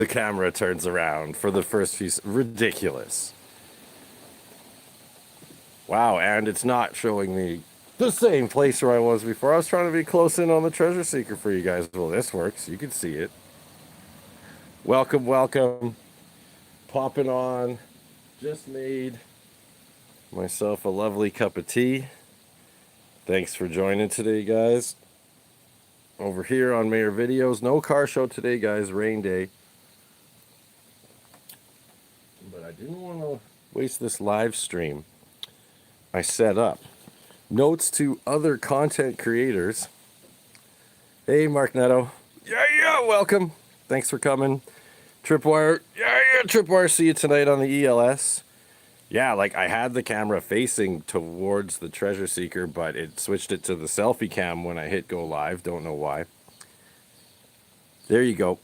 the camera turns around for the first few. Ridiculous. Wow, and it's not showing me the same place where I was before. I was trying to be close in on the treasure seeker for you guys. Well, this works. You can see it. Welcome, welcome. Popping on. Just made myself a lovely cup of tea. Thanks for joining today, guys. Over here on MAER Videos. No car show today, guys. Rain day. But I didn't want to waste this live stream I set up. Notes to other content creators. Hey, Mark Netto. Yeah, welcome. Thanks for coming. TripWire. Yeah, TripWire. See you tonight on the ELS. Yeah, like I had the camera facing towards the treasure seeker, but it switched it to the selfie cam when I hit go live. Don't know why. There you go.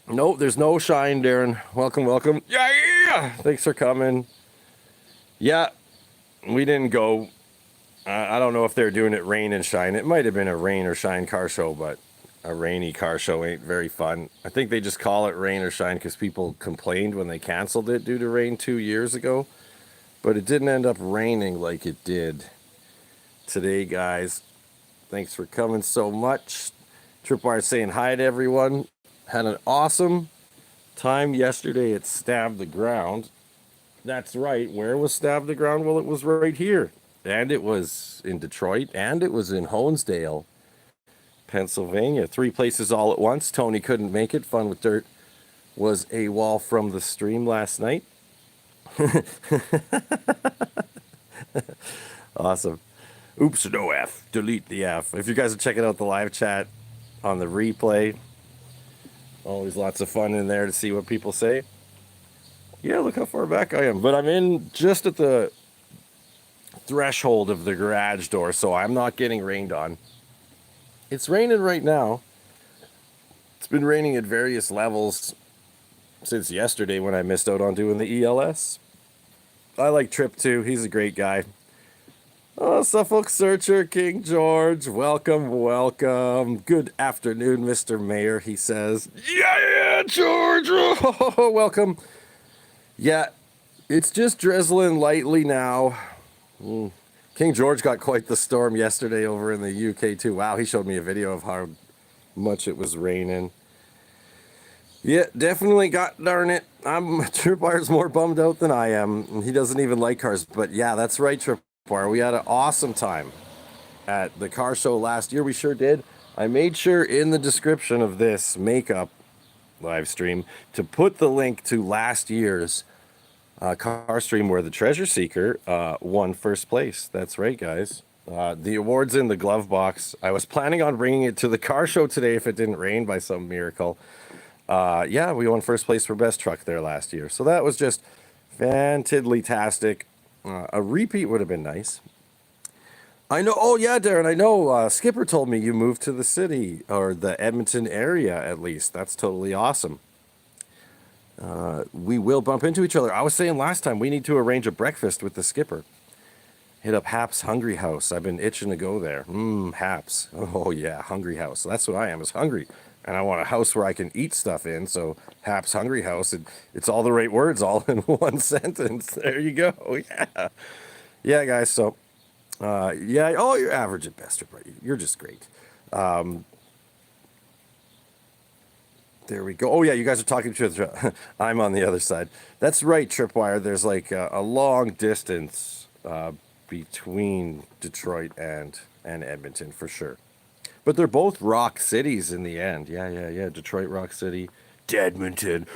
No, there's no shine, Darren. Welcome, welcome. Yeah. Thanks for coming. Yeah, we didn't go. I don't know if they're doing it rain and shine. It might have been a rain or shine car show, but a rainy car show ain't very fun. I think they just call it rain or shine because people complained when they canceled it due to rain 2 years ago. But it didn't end up raining like it did today, guys. Thanks for coming so much. TripWire saying hi to everyone. Had an awesome time yesterday at Stab the Ground. That's right. Where was Stab the Ground? Well, it was right here. And it was in Detroit. And it was in Honesdale, Pennsylvania. 3 places all at once. Tony couldn't make it. Fun with Dirt was AWOL from the stream last night. Awesome. Oops, no F. Delete the F. If you guys are checking out the live chat on the replay, always lots of fun in there to see what people say. Yeah, look how far back I am. But I'm in just at the threshold of the garage door, so I'm not getting rained on. It's raining right now. It's been raining at various levels since yesterday when I missed out on doing the ELS. I like Trip too. He's a great guy. Oh, Suffolk Searcher, King George. Welcome, welcome. Good afternoon, Mr. Mayor, he says. Yeah, George. Oh, welcome. Yeah, it's just drizzling lightly now. King George got quite the storm yesterday over in the UK too. Wow, he showed me a video of how much it was raining. Yeah, definitely, god darn it. Tripwire's more bummed out than I am. He doesn't even like cars. But yeah, that's right, Tripwire. We had an awesome time at the car show last year. We sure did. I made sure in the description of this makeup live stream to put the link to last year's car stream where the treasure seeker won first place. That's right, guys. The award's in the glove box. I was planning on bringing it to the car show today if it didn't rain by some miracle. Yeah, we won first place for best truck there last year. So that was just fantiddly-tastic. A repeat would have been nice. I know. Oh, yeah, Darren, I know. Skipper told me you moved to the city, or the Edmonton area, at least. That's totally awesome. We will bump into each other. I was saying last time we need to arrange a breakfast with the skipper. Hit up Hap's Hungry House. I've been itching to go there. Hap's. Oh, yeah, Hungry House. That's what I am, is hungry. And I want a house where I can eat stuff in, so Hap's Hungry House. It's all the right words, all in one sentence. There you go. Yeah. Yeah, guys, so, yeah. Oh, you're average at best. You're just great. There we go. Oh, yeah, you guys are talking to each other. I'm on the other side. That's right, Tripwire. There's like a long distance between Detroit and Edmonton, for sure. But they're both rock cities in the end. Yeah. Detroit, Rock City. Edmonton.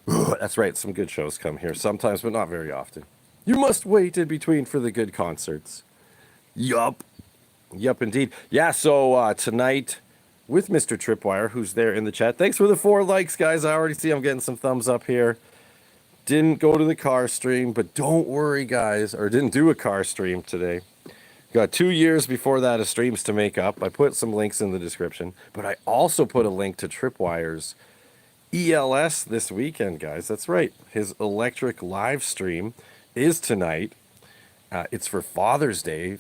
That's right. Some good shows come here sometimes, but not very often. You must wait in between for the good concerts. Yup, indeed. Yeah, so tonight with Mr. Tripwire, who's there in the chat. Thanks for the 4 likes, guys. I already see I'm getting some thumbs up here. Didn't go to the car stream, but don't worry, guys. Or didn't do a car stream today. Got 2 years before that of streams to make up. I put some links in the description, but I also put a link to Tripwire's ELS this weekend, guys. That's right. His electric live stream is tonight. It's for Father's Day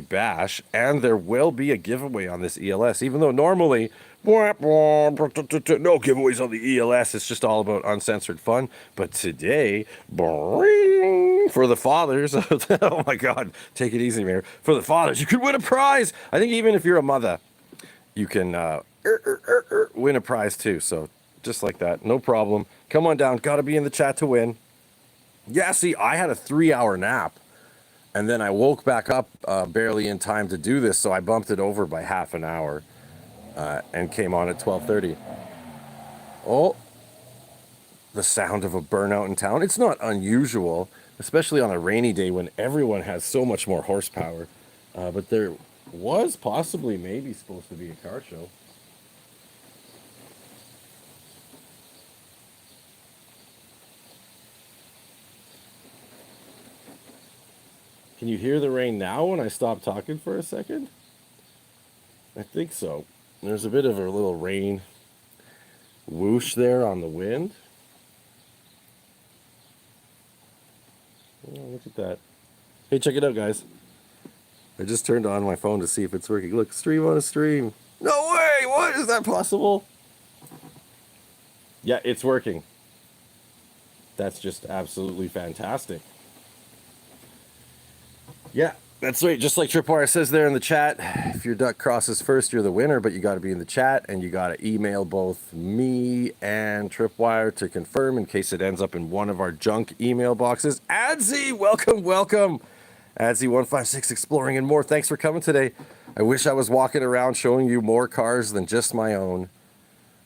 Bash, and there will be a giveaway on this ELS, even though normally No giveaways on the ELS. It's just all about uncensored fun. But today, for the fathers, oh my God, take it easy, Mayor. For the fathers, you could win a prize. I think even if you're a mother, you can win a prize too. So just like that, no problem. Come on down. Got to be in the chat to win. Yeah, see, I had a 3-hour nap. And then I woke back up barely in time to do this, so I bumped it over by half an hour and came on at 12:30. Oh, the sound of a burnout in town. It's not unusual, especially on a rainy day when everyone has so much more horsepower. But there was possibly maybe supposed to be a car show. Can you hear the rain now when I stop talking for a second? I think so. There's a bit of a little rain whoosh there on the wind. Oh, look at that. Hey, check it out, guys. I just turned on my phone to see if it's working. Look, stream on a stream. No way! What? Is that possible? Yeah, it's working. That's just absolutely fantastic. Yeah, that's right. Just like TripWire says there in the chat, if your duck crosses first, you're the winner, but you got to be in the chat and you got to email both me and TripWire to confirm in case it ends up in one of our junk email boxes. Adsy, welcome, welcome. Adsy156 Exploring and More. Thanks for coming today. I wish I was walking around showing you more cars than just my own,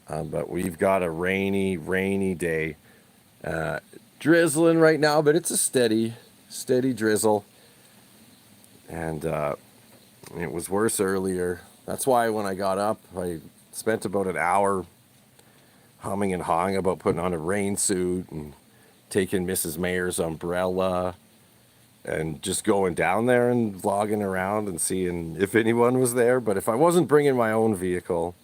but we've got a rainy, rainy day. Drizzling right now, but it's a steady drizzle. And it was worse earlier. That's why when I got up, I spent about an hour humming and hawing about putting on a rain suit and taking Mrs. MAER's umbrella and just going down there and vlogging around and seeing if anyone was there. But if I wasn't bringing my own vehicle,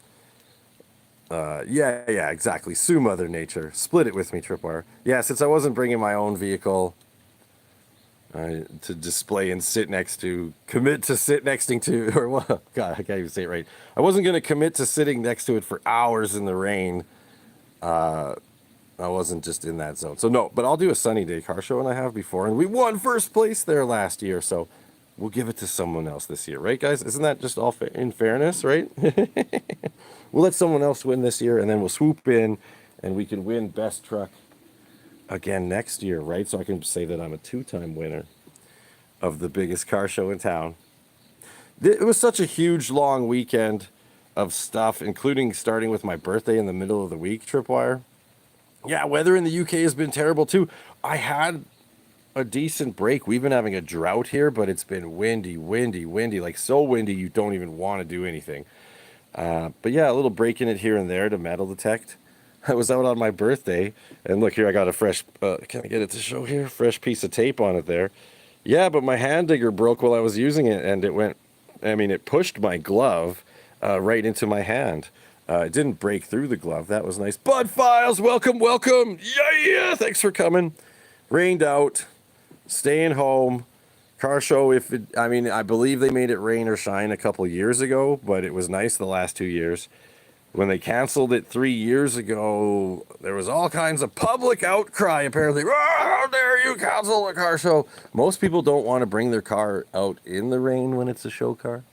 yeah, exactly. Sue Mother Nature. Split it with me, Tripwire. Yeah, since I wasn't bringing my own vehicle to display and sit next to, commit to sit next to, or what? God, I can't even say it right. I wasn't going to commit to sitting next to it for hours in the rain. I wasn't just in that zone. So no, but I'll do a sunny day car show, and I have before, and we won first place there last year. So we'll give it to someone else this year, right, guys? Isn't that just all in fairness, right? We'll let someone else win this year, and then we'll swoop in, and we can win best truck again next year, right? So I can say that I'm a 2-time winner of the biggest car show in town. It was such a huge, long weekend of stuff, including starting with my birthday in the middle of the week, Tripwire. Yeah, weather in the UK has been terrible too. I had a decent break. We've been having a drought here, but it's been windy, like so windy you don't even want to do anything. But yeah, a little break in it here and there to metal detect. I was out on my birthday, and look here, I got a fresh, can I get it to show here? Fresh piece of tape on it there. Yeah, but my hand digger broke while I was using it, and it pushed my glove right into my hand. It didn't break through the glove. That was nice. Bud Files, welcome. Yeah, thanks for coming. Rained out, staying home. Car show, I believe they made it rain or shine a couple years ago, but it was nice the last 2 years. When they canceled it 3 years ago, there was all kinds of public outcry, apparently. How dare you cancel the car show? Most people don't want to bring their car out in the rain when it's a show car.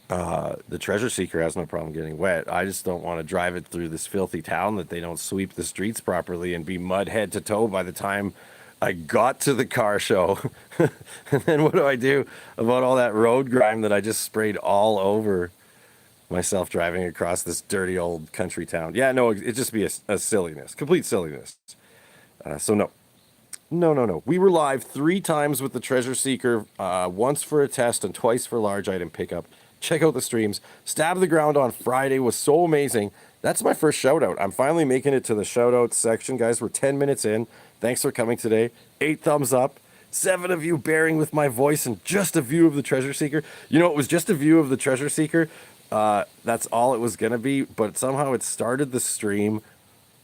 The Treasure Seeker has no problem getting wet. I just don't want to drive it through this filthy town that they don't sweep the streets properly and be mud head to toe by the time I got to the car show. And then what do I do about all that road grime that I just sprayed all over myself driving across this dirty old country town? Yeah, no, it'd just be a silliness, complete silliness. So no. We were live 3 times with the Treasure Seeker, once for a test and twice for large item pickup. Check out the streams. Stab the Ground on Friday was so amazing. That's my first shout out. I'm finally making it to the shout out section, guys. We're 10 minutes in. Thanks for coming today. 8 thumbs up. 7 of you bearing with my voice and just a view of the Treasure Seeker. You know, it was just a view of the Treasure Seeker. That's all it was going to be, but somehow it started the stream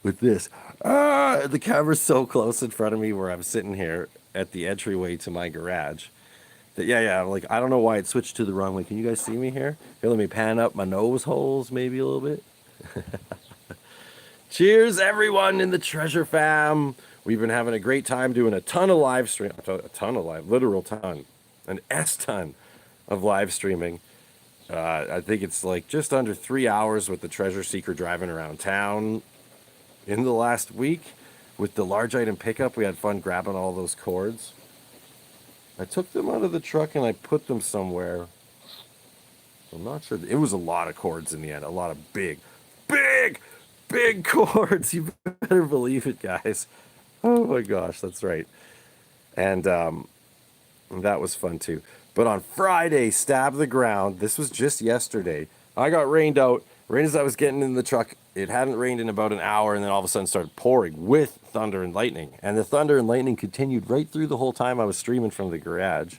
with this. The camera's so close in front of me where I'm sitting here at the entryway to my garage. Yeah. Like, I don't know why it switched to the wrong way. Can you guys see me here? Here, let me pan up my nose holes maybe a little bit. Cheers, everyone in the Treasure Fam. We've been having a great time doing a ton of live stream. Literal ton. An S ton of live streaming. I think it's like just under 3 hours with the Treasure Seeker driving around town in the last week. With the large item pickup, we had fun grabbing all those cords. I took them out of the truck and I put them somewhere. I'm not sure. It was a lot of cords in the end. A lot of big cords. You better believe it, guys. Oh my gosh, that's right. And that was fun too. But on Friday, Stab the Ground. This was just yesterday. I got rained out. Right as I was getting in the truck, it hadn't rained in about an hour, and then all of a sudden started pouring with thunder and lightning. And the thunder and lightning continued right through the whole time I was streaming from the garage.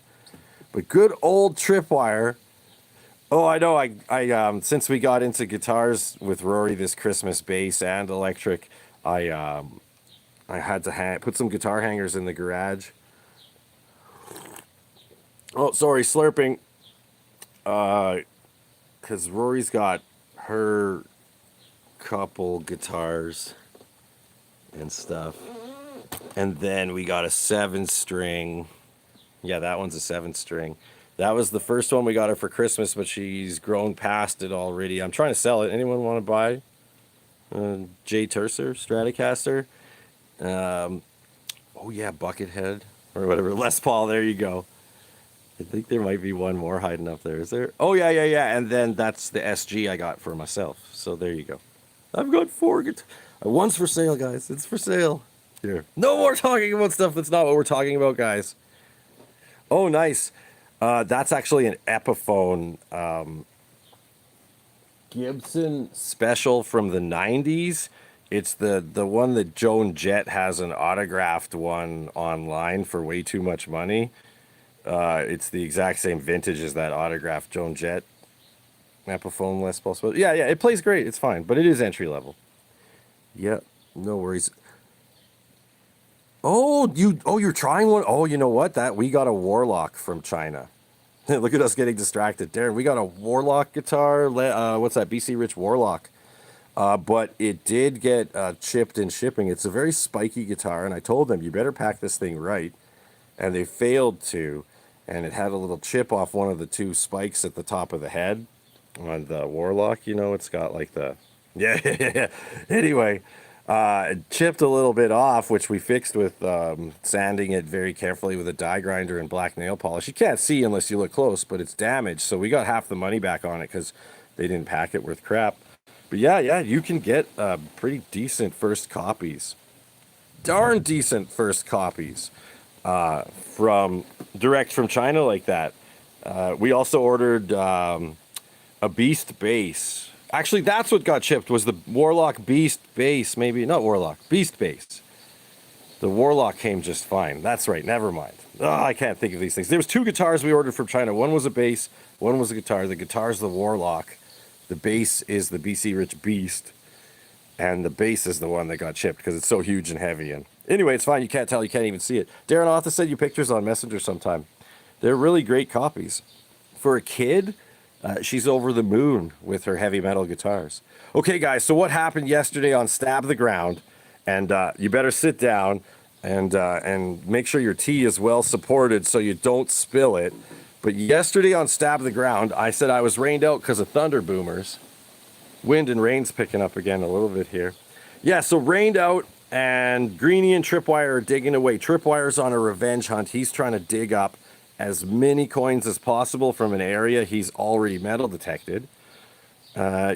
But good old TripWire. Oh, I know. I since we got into guitars with Rory this Christmas, bass and electric, I had to put some guitar hangers in the garage. Oh, sorry, slurping. Because Rory's got her couple guitars and stuff. And then we got a 7-string. Yeah, that one's a 7-string. That was the first one we got her for Christmas, but she's grown past it already. I'm trying to sell it. Anyone want to buy J. Tercer Stratocaster? Oh yeah, Buckethead or whatever. Les Paul, there you go. I think there might be one more hiding up there. Is there? Oh yeah. And then that's the SG I got for myself. So there you go. I've got 4 guitars. One's for sale, guys. It's for sale. Here. No more talking about stuff that's not what we're talking about, guys. Oh, nice. That's actually an Epiphone Gibson special from the 90s. It's the one that Joan Jett has an autographed one online for way too much money. It's the exact same vintage as that autographed Joan Jett Epiphone Les Paul. Yeah, it plays great. It's fine, but it is entry level. Yeah, no worries. You're trying one? Oh, you know what? That we got a Warlock from China. Look at us getting distracted. Darren, we got a Warlock guitar. What's that? BC Rich Warlock. But it did get chipped in shipping. It's a very spiky guitar, and I told them, you better pack this thing right. And they failed to. And it had a little chip off one of the 2 spikes at the top of the head on the Warlock. You know, it's got like the... Yeah. Anyway, it chipped a little bit off, which we fixed with sanding it very carefully with a die grinder and black nail polish. You can't see unless you look close, but it's damaged. So we got half the money back on it because they didn't pack it worth crap. But yeah, you can get pretty decent first copies. Darn decent first copies from direct from China like that. We also ordered a Beast bass. Actually, that's what got chipped, was the Warlock Beast bass. Maybe not Warlock, Beast bass. The Warlock came just fine. That's right, never mind. I can't think of these things. There was 2 guitars we ordered from China. One was a bass, one was a guitar. The guitar's the Warlock. The bass is the BC Rich Beast. And the bass is the one that got chipped because it's so huge and heavy. And anyway, it's fine. You can't tell. You can't even see it. Darren, I'll have to send you pictures on Messenger sometime. They're really great copies. For a kid, she's over the moon with her heavy metal guitars. Okay, guys, so what happened yesterday on Stab the Ground? And you better sit down and make sure your tea is well supported so you don't spill it. But yesterday on Stab the Ground, I said I was rained out because of thunder boomers. Wind and rain's picking up again a little bit here. Yeah, so rained out, and Greenie and TripWire are digging away. TripWire's on a revenge hunt. He's trying to dig up as many coins as possible from an area he's already metal detected.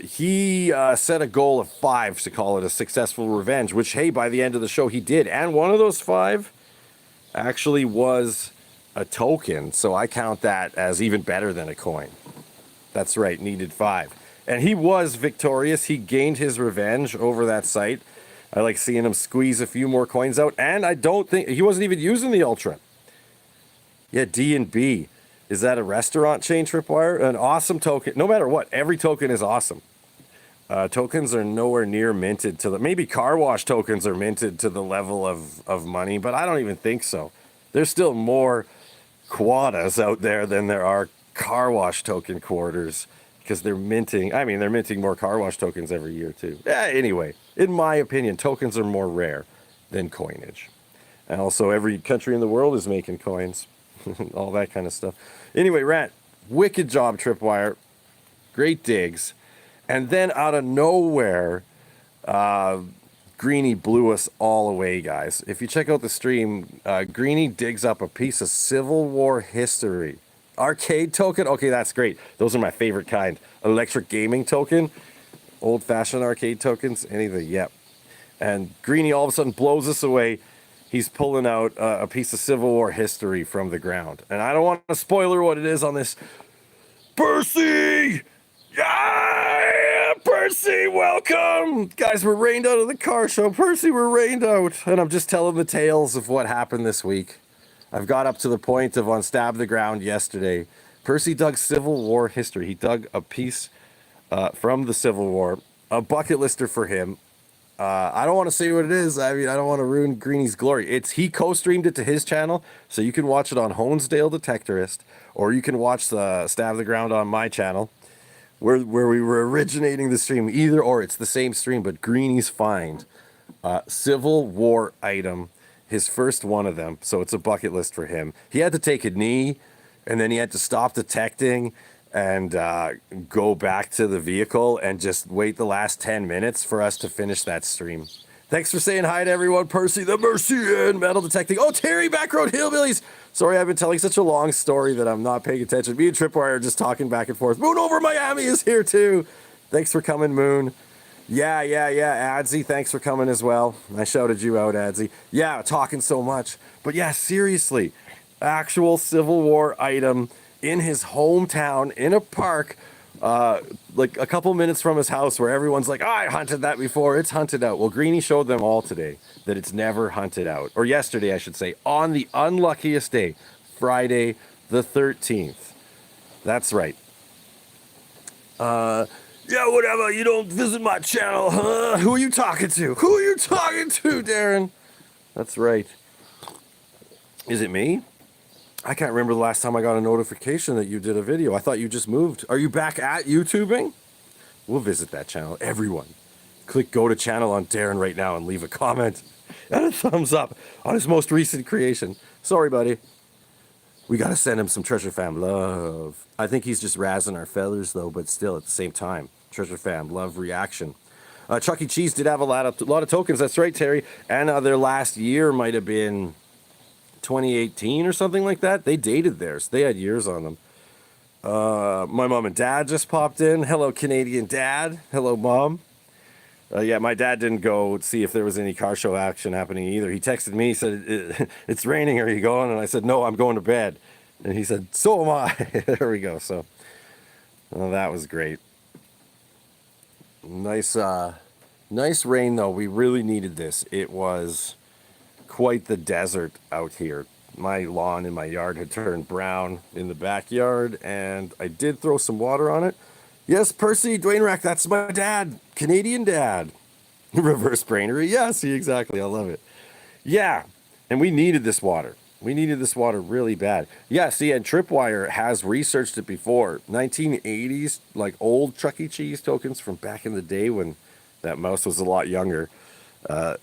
He set a goal of 5 to call it a successful revenge, which, hey, by the end of the show, he did. And one of those 5 actually was a token, so I count that as even better than a coin. That's right, needed 5. And he was victorious. He gained his revenge over that site. I like seeing him squeeze a few more coins out, and I don't think he wasn't even using the Ultra. Yeah, D&B. Is that a restaurant chain, TripWire? An awesome token. No matter what, every token is awesome. Tokens are nowhere near minted to the... Maybe car wash tokens are minted to the level of money, but I don't even think so. There's still more quadas out there than there are car wash token quarters, because they're minting. I mean, they're minting more car wash tokens every year too. Anyway, in my opinion, tokens are more rare than coinage. And also, every country in the world is making coins, all that kind of stuff. Anyway, Rat, wicked job, Tripwire. Great digs. And then out of nowhere, Greenie blew us all away, guys. If you check out the stream, Greenie digs up a piece of Civil War history. Arcade token? Okay, that's great. Those are my favorite kind. Electric gaming token, old-fashioned arcade tokens, anything, yep. And Greenie all of a sudden blows us away. He's pulling out a piece of Civil War history from the ground. And I don't want to spoiler what it is on this. Percy! Yeah! Percy, welcome! Guys, we're rained out of the car show. Percy, we're rained out. And I'm just telling the tales of what happened this week. I've got up to the point of on Stab the Ground yesterday. Percy dug Civil War history. He dug a piece from the Civil War. A bucket lister for him. I don't want to say what it is. I mean, I don't want to ruin Greenie's glory. He co-streamed it to his channel, so you can watch it on Honesdale Detectorist, or you can watch the Stab the Ground on my channel, where we were originating the stream. Either or, it's the same stream, but Greenie's find Civil War item, his first one of them. So it's a bucket list for him. He had to take a knee, and then he had to stop detecting and go back to the vehicle and just wait the last 10 minutes for us to finish that stream. Thanks for saying hi to everyone. Percy the Mercian, metal detecting. Oh, Terry, Backroad Hillbillies. Sorry, I've been telling such a long story that I'm not paying attention. Me and Tripwire are just talking back and forth. Moon over Miami is here too. Thanks for coming, Moon. Yeah. Adsy, thanks for coming as well. I shouted you out, Adsy. Yeah, talking so much. But yeah, seriously, actual Civil War item in his hometown, in a park, like a couple minutes from his house, where everyone's like, I hunted that before. It's hunted out. Well, Greenie showed them all today that it's never hunted out. Or yesterday, I should say, on the unluckiest day, Friday the 13th. That's right. Yeah, whatever. You don't visit my channel, huh? Who are you talking to? Who are you talking to, Darren? That's right. Is it me? I can't remember the last time I got a notification that you did a video. I thought you just moved. Are you back at YouTubing? We'll visit that channel. Everyone, click go to channel on Darren right now and leave a comment and a thumbs up on his most recent creation. Sorry, buddy. We got to send him some Treasure Fam love. I think he's just razzing our feathers, though, but still, at the same time, Treasure Fam love reaction. Chuck E. Cheese did have a lot of tokens. That's right, Terry. And their last year might have been 2018 or something like that. They dated theirs. They had years on them. My mom and dad just popped in. Hello, Canadian dad. Hello, mom. Yeah, my dad didn't go see if there was any car show action happening either. He texted me, he said, it's raining, are you going? And I said, no, I'm going to bed. And he said, so am I. There we go. So, well, that was great. Nice rain, though. We really needed this. It was quite the desert out here. My lawn in my yard had turned brown in the backyard, and I did throw some water on it. Yes, Percy, Dwayne Rack, that's my dad. Canadian dad. Reverse brainery. Yeah, see, exactly. I love it. Yeah, and we needed this water. We needed this water really bad. Yeah, see, and Tripwire has researched it before. 1980s, like old Chuck E. Cheese tokens from back in the day when that mouse was a lot younger.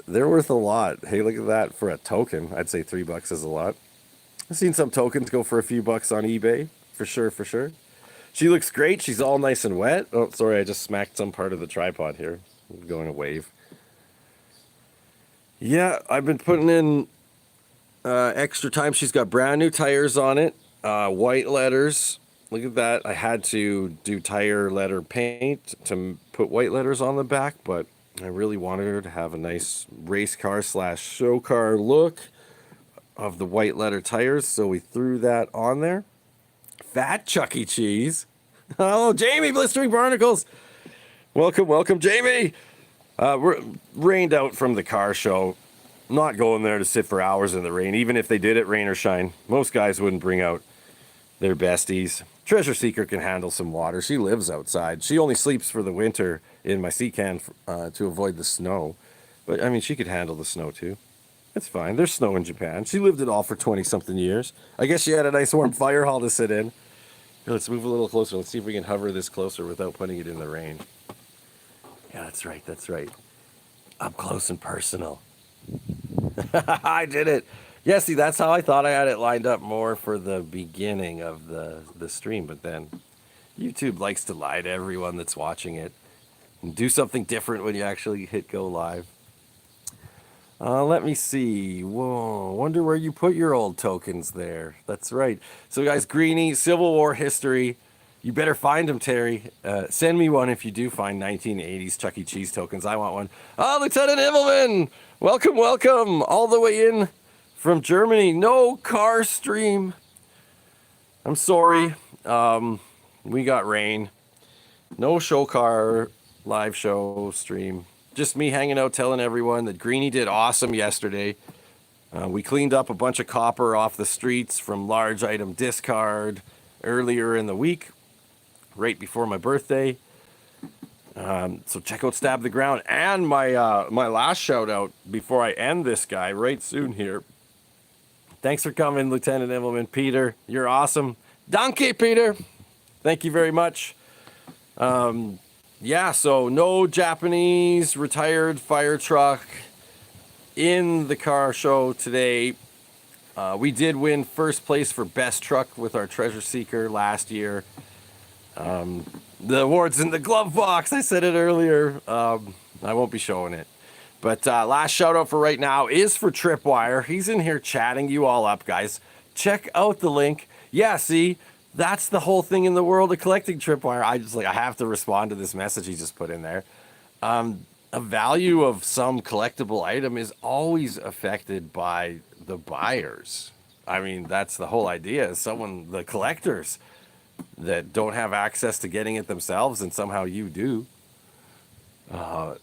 They're worth a lot. Hey, look at that for a token. I'd say $3 is a lot. I've seen some tokens go for a few bucks on eBay. For sure, for sure. She looks great. She's all nice and wet. Oh, sorry, I just smacked some part of the tripod here. I'm going to wave. Yeah, I've been putting in extra time. She's got brand new tires on it. White letters. Look at that. I had to do tire letter paint to put white letters on the back, but I really wanted her to have a nice race car / show car look of the white letter tires, so we threw that on there. Fat Chuck E. Cheese. Oh, Jamie, Blistering Barnacles. Welcome, Jamie. We're rained out from the car show. Not going there to sit for hours in the rain, even if they did it rain or shine. Most guys wouldn't bring out their besties. Treasure Seeker can handle some water. She lives outside. She only sleeps for the winter in my sea can to avoid the snow. But, I mean, she could handle the snow, too. It's fine. There's snow in Japan. She lived it all for 20-something years. I guess she had a nice warm fire hall to sit in. Here, let's move a little closer. Let's see if we can hover this closer without putting it in the rain. Yeah, that's right. That's right. Up close and personal. I did it. Yeah, see, that's how I thought I had it lined up more for the beginning of the stream. But then YouTube likes to lie to everyone that's watching it and do something different when you actually hit go live. Let me see. Whoa, wonder where you put your old tokens there. That's right. So, guys, Greenie, Civil War history. You better find them, Terry. Send me one if you do find 1980s Chuck E. Cheese tokens. I want one. Oh, Lieutenant Immelman! Welcome, welcome. All the way in from Germany. No car stream. I'm sorry. We got rain. No show car live show stream. Just me hanging out telling everyone that Greenie did awesome yesterday. We cleaned up a bunch of copper off the streets from large item discard earlier in the week, right before my birthday. So check out Stab the Ground. And my last shout out before I end this guy right soon here. Thanks for coming, Lieutenant Immelman. Peter, you're awesome. Donkey, Peter. Thank you very much. Yeah, so no Japanese retired fire truck in the car show today. We did win first place for best truck with our Treasure Seeker last year. The award's in the glove box. I said it earlier. I won't be showing it. But last shout out for right now is for TripWire. He's in here chatting you all up, guys. Check out the link. Yeah, see? That's the whole thing in the world of collecting TripWire. I have to respond to this message he just put in there. A value of some collectible item is always affected by the buyers. I mean, that's the whole idea. Is the collectors that don't have access to getting it themselves, and somehow you do.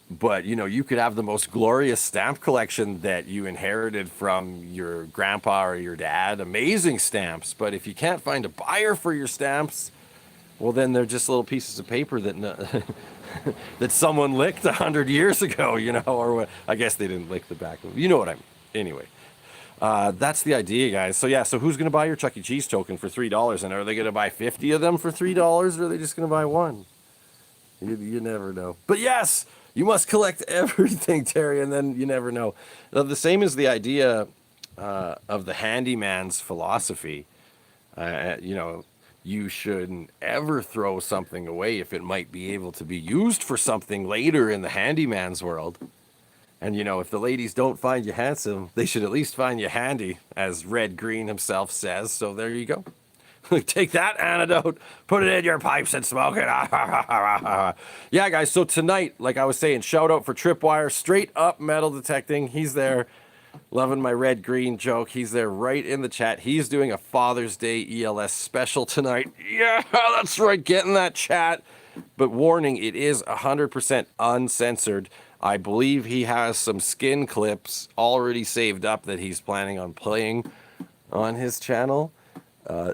But, you could have the most glorious stamp collection that you inherited from your grandpa or your dad. Amazing stamps. But if you can't find a buyer for your stamps, well, then they're just little pieces of paper that that someone licked 100 years ago, or what? I guess they didn't lick the back of it. You know what I mean. Anyway, that's the idea, guys. So, yeah, so who's going to buy your Chuck E. Cheese token for $3? And are they going to buy 50 of them for $3, or are they just going to buy one? You never know. But yes, you must collect everything, Terry, and then you never know. The same is the idea of the handyman's philosophy. You shouldn't ever throw something away if it might be able to be used for something later in the handyman's world. And, if the ladies don't find you handsome, they should at least find you handy, as Red Green himself says. So there you go. Take that antidote, put it in your pipes and smoke it. Yeah, guys, so tonight, like I was saying, shout out for Tripwire, straight up metal detecting. He's there, loving my Red Green joke. He's there right in the chat. He's doing a Father's Day ELS special tonight. Yeah, that's right, get in that chat. But warning, it is 100% uncensored. I believe he has some skin clips already saved up that he's planning on playing on his channel.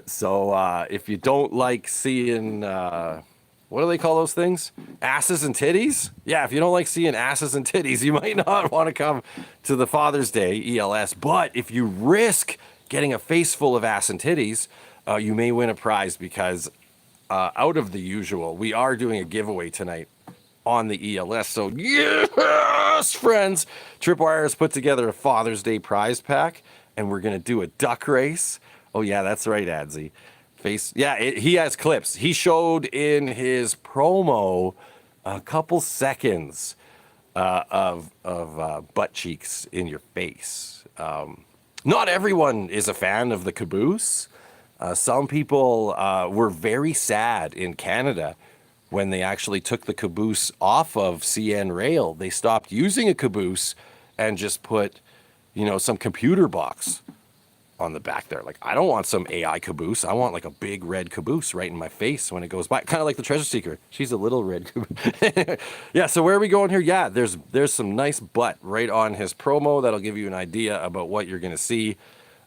So if you don't like seeing, what do they call those things? Asses and titties? Yeah, if you don't like seeing asses and titties, you might not want to come to the Father's Day ELS. But if you risk getting a face full of ass and titties, you may win a prize because out of the usual, we are doing a giveaway tonight on the ELS. So yes, friends, Tripwire has put together a Father's Day prize pack, and we're going to do a duck race. Oh, yeah, that's right, Adsy. He has clips. He showed in his promo a couple seconds of butt cheeks in your face. Not everyone is a fan of the caboose. Some people were very sad in Canada when they actually took the caboose off of CN Rail. They stopped using a caboose and just put, some computer box on the back there. Like, I don't want some AI caboose. I want like a big red caboose right in my face when it goes by. Kind of like the Treasure Seeker. She's a little red caboose. Yeah, so where are we going here? Yeah, there's some nice butt right on his promo that'll give you an idea about what you're going to see.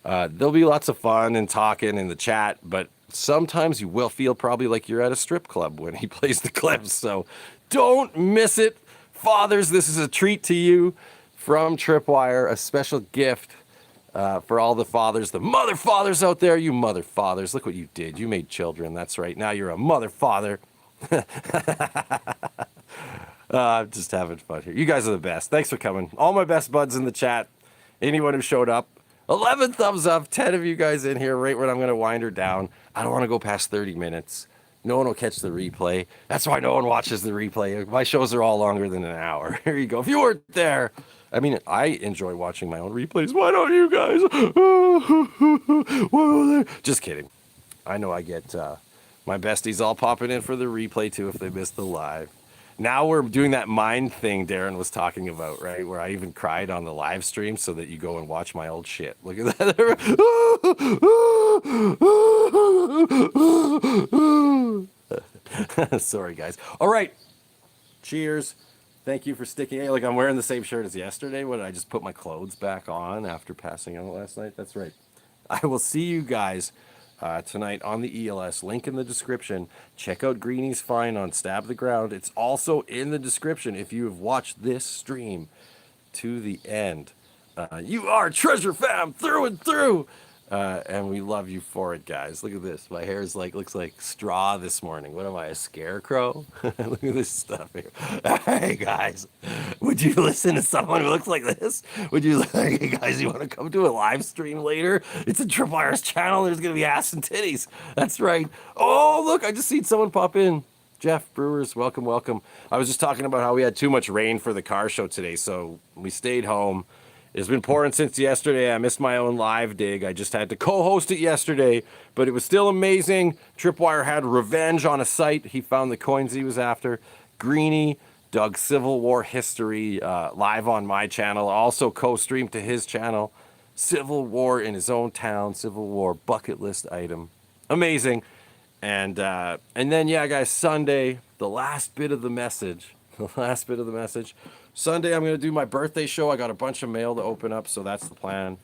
There'll be lots of fun and talking in the chat, but sometimes you will feel probably like you're at a strip club when he plays the clips. So don't miss it. Fathers, this is a treat to you. from TripWire, a special gift for all the fathers, the mother fathers out there. You mother fathers, look what you did. You made children. That's right. Now you're a mother father. I'm just having fun here. You guys are the best. Thanks for coming. All my best buds in the chat. Anyone who showed up. 11 thumbs up. 10 of you guys in here right when I'm going to wind her down. I don't want to go past 30 minutes. No one will catch the replay. That's why no one watches the replay. My shows are all longer than an hour. Here you go. If you weren't there, I mean, I enjoy watching my own replays. Why don't you guys? Just kidding. I know I get my besties all popping in for the replay too if they missed the live. Now we're doing that mind thing Darren was talking about, right? Where I even cried on the live stream so that you go and watch my old shit. Look at that. Sorry, guys. All right. Cheers. Thank you for sticking. Hey, like I'm wearing the same shirt as yesterday when I just put my clothes back on after passing out last night. That's right. I will see you guys tonight on the ELS. Link in the description. Check out Greenie's Find on Stab the Ground. It's also in the description if you have watched this stream to the end. You are treasure fam through and through. And we love you for it, guys. Look at this. My hair is looks like straw this morning. What am I, a scarecrow? Look at this stuff here. Hey, guys, would you listen to someone who looks like this? Would you, hey, guys, you want to come to a live stream later? It's a TripWire's channel. There's going to be ass and titties. That's right. Oh, look, I just seen someone pop in. Jeff Brewers, welcome, welcome. I was just talking about how we had too much rain for the car show today, so we stayed home. It's been pouring since yesterday. I missed my own live dig. I just had to co-host it yesterday, but it was still amazing. Tripwire had revenge on a site. He found the coins he was after. Greenie dug Civil War history live on my channel. Also co-streamed to his channel. Civil War in his own town. Civil War bucket list item. Amazing. And then, yeah, guys, Sunday, the last bit of the message. The last bit of the message. Sunday, I'm going to do my birthday show. I got a bunch of mail to open up, so that's the plan.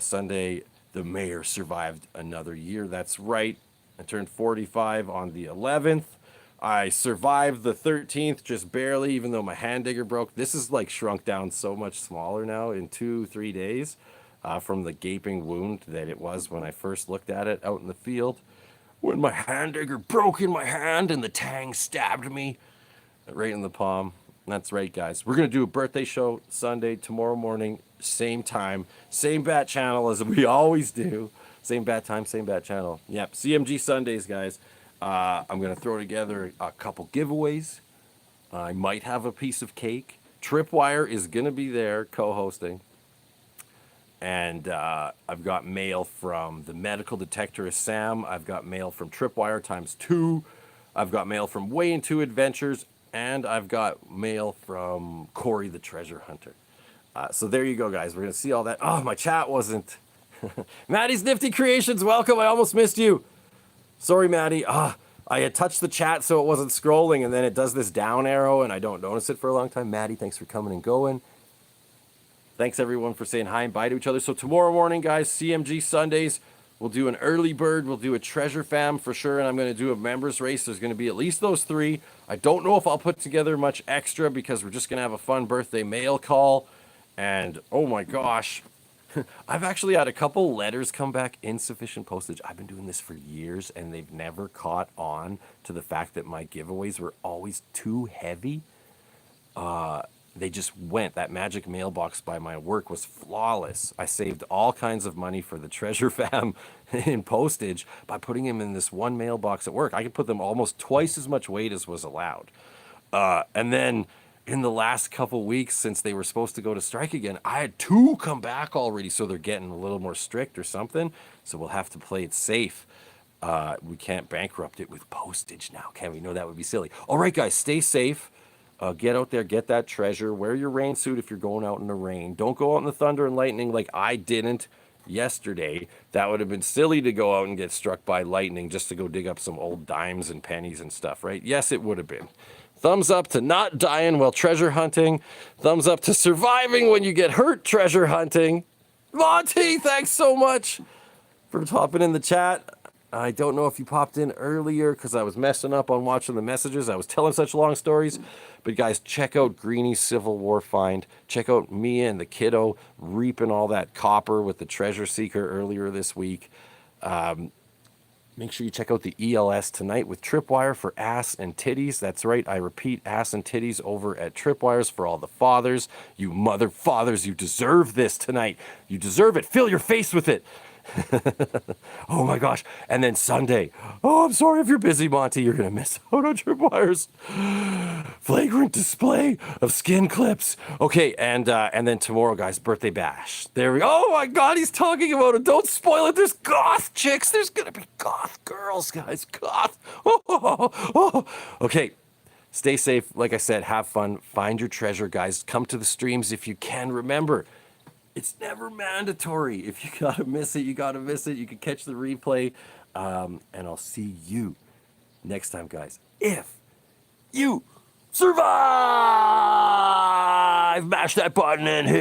Sunday, the MAER survived another year. That's right. I turned 45 on the 11th. I survived the 13th just barely, even though my hand digger broke. This is like shrunk down so much smaller now in 2-3 days from the gaping wound that it was when I first looked at it out in the field. When my hand digger broke in my hand and the tang stabbed me right in the palm. That's right, guys. We're going to do a birthday show Sunday, tomorrow morning, same time, same bat channel as we always do. Same bat time, same bat channel. Yep, CMG Sundays, guys. I'm going to throw together a couple giveaways. I might have a piece of cake. Tripwire is going to be there co-hosting. And I've got mail from the medical detectorist Sam. I've got mail from Tripwire ×2. I've got mail from Way Into Adventures. And I've got mail from Corey the Treasure Hunter. So there you go, guys. We're going to see all that. Oh, my chat wasn't. Maddie's Nifty Creations, welcome. I almost missed you. Sorry, Maddie. I had touched the chat so it wasn't scrolling, and then it does this down arrow, and I don't notice it for a long time. Maddie, thanks for coming and going. Thanks, everyone, for saying hi and bye to each other. So tomorrow morning, guys, CMG Sundays. We'll do an early bird. We'll do a treasure fam for sure. And I'm going to do a members race. There's going to be at least those 3. I don't know if I'll put together much extra because we're just going to have a fun birthday mail call. And oh my gosh, I've actually had a couple letters come back, insufficient postage. I've been doing this for years and they've never caught on to the fact that my giveaways were always too heavy. They just went. That magic mailbox by my work was flawless. I saved all kinds of money for the treasure fam in postage by putting them in this one mailbox at work. I could put them almost twice as much weight as was allowed. And then in the last couple weeks since they were supposed to go to strike again, I had 2 come back already. So they're getting a little more strict or something. So we'll have to play it safe. We can't bankrupt it with postage now, can we? No, that would be silly. All right, guys, stay safe. Get out there, get that treasure. Wear your rain suit if you're going out in the rain. Don't go out in the thunder and lightning like I didn't yesterday. That would have been silly to go out and get struck by lightning just to go dig up some old dimes and pennies and stuff, right? Yes, it would have been. Thumbs up to not dying while treasure hunting. Thumbs up to surviving when you get hurt treasure hunting. Monty, thanks so much for hopping in the chat. I don't know if you popped in earlier because I was messing up on watching the messages. I was telling such long stories. But guys, check out Greenie's Civil War find. Check out Mia and the kiddo reaping all that copper with the treasure seeker earlier this week. Make sure you check out the ELS tonight with TripWire for ass and titties. That's right, I repeat, ass and titties over at TripWire's for all the fathers. You mother fathers, you deserve this tonight. You deserve it. Fill your face with it. Oh my gosh. And then Sunday. Oh, I'm sorry if you're busy, Monty. You're going to miss out on TripWire's flagrant display of skin clips. Okay, and then tomorrow, guys, birthday bash. There we go. Oh my God, he's talking about it. Don't spoil it. There's goth chicks. There's going to be goth girls, guys. Goth. Oh. Okay. Stay safe. Like I said, have fun. Find your treasure, guys. Come to the streams if you can. Remember, it's never mandatory. If you gotta miss it, you gotta miss it. You can catch the replay. And I'll see you next time, guys. If you survive, mash that button and hit